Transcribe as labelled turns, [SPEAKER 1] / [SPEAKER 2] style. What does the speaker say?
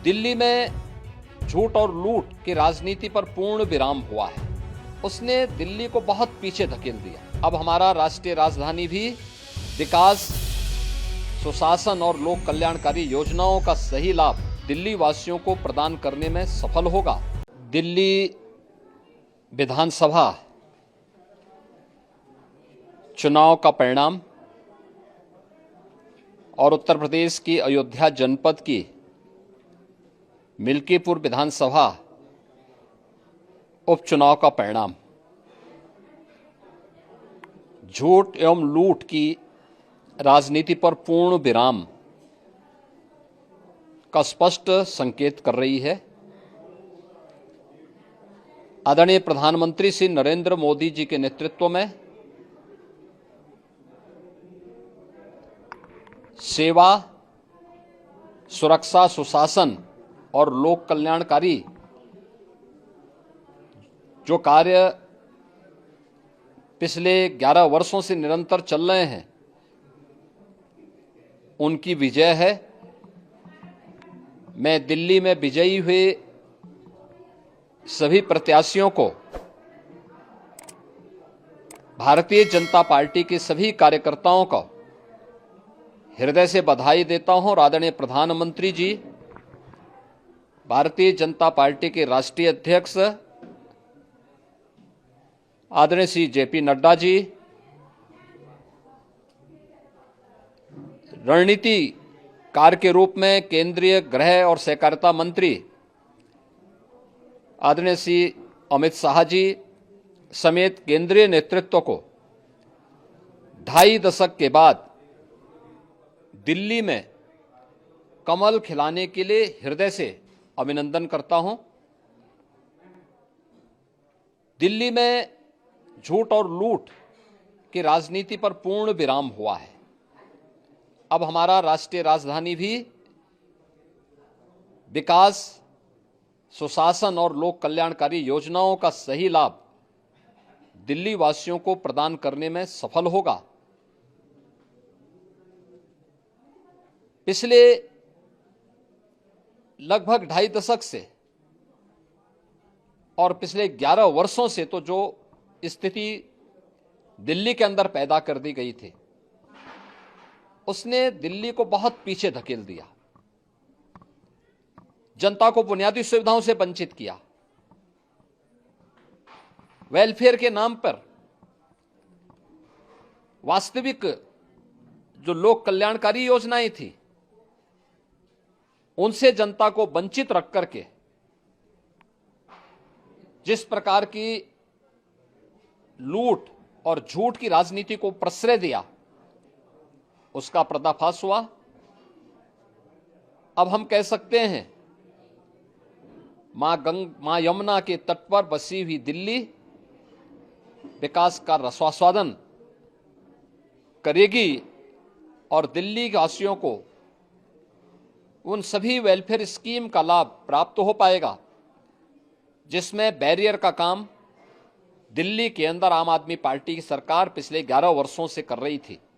[SPEAKER 1] दिल्ली में झूठ और लूट की राजनीति पर पूर्ण विराम हुआ है। उसने दिल्ली को बहुत पीछे धकेल दिया। अब हमारा राष्ट्रीय राजधानी भी विकास, सुशासन और लोक कल्याणकारी योजनाओं का सही लाभ दिल्ली वासियों को प्रदान करने में सफल होगा। दिल्ली विधानसभा चुनाव का परिणाम और उत्तर प्रदेश की अयोध्या जनपद की मिल्कीपुर विधानसभा उपचुनाव का परिणाम झूठ एवं लूट की राजनीति पर पूर्ण विराम का स्पष्ट संकेत कर रही है। आदरणीय प्रधानमंत्री श्री नरेंद्र मोदी जी के नेतृत्व में सेवा, सुरक्षा, सुशासन और लोक कल्याणकारी जो कार्य पिछले 11 वर्षों से निरंतर चल रहे हैं, उनकी विजय है। मैं दिल्ली में विजयी हुए सभी प्रत्याशियों को, भारतीय जनता पार्टी के सभी कार्यकर्ताओं को हृदय से बधाई देता हूं और आदरणीय प्रधानमंत्री जी, भारतीय जनता पार्टी के राष्ट्रीय अध्यक्ष आदरणीय श्री जेपी नड्डा जी, रणनीतिकार के रूप में केंद्रीय गृह और सहकारिता मंत्री आदरणीय श्री अमित शाह जी समेत केंद्रीय नेतृत्व को 2.5 दशक के बाद दिल्ली में कमल खिलाने के लिए हृदय से अभिनंदन करता हूं। दिल्ली में झूठ और लूट की राजनीति पर पूर्ण विराम हुआ है। अब हमारा राष्ट्रीय राजधानी भी विकास, सुशासन और लोक कल्याणकारी योजनाओं का सही लाभ दिल्ली वासियों को प्रदान करने में सफल होगा। पिछले लगभग 2.5 दशक से और पिछले 11 वर्षों से तो जो स्थिति दिल्ली के अंदर पैदा कर दी गई थी, उसने दिल्ली को बहुत पीछे धकेल दिया, जनता को बुनियादी सुविधाओं से वंचित किया। वेलफेयर के नाम पर वास्तविक जो लोक कल्याणकारी योजनाएं थी, उनसे जनता को वंचित रख करके जिस प्रकार की लूट और झूठ की राजनीति को प्रश्रय दिया, उसका पर्दाफाश हुआ। अब हम कह सकते हैं मां यमुना के तट पर बसी हुई दिल्ली विकास का रसास्वादन करेगी और दिल्ली वासियों को उन सभी वेलफेयर स्कीम का लाभ प्राप्त हो पाएगा जिसमें बैरियर का काम दिल्ली के अंदर आम आदमी पार्टी की सरकार पिछले 11 वर्षों से कर रही थी।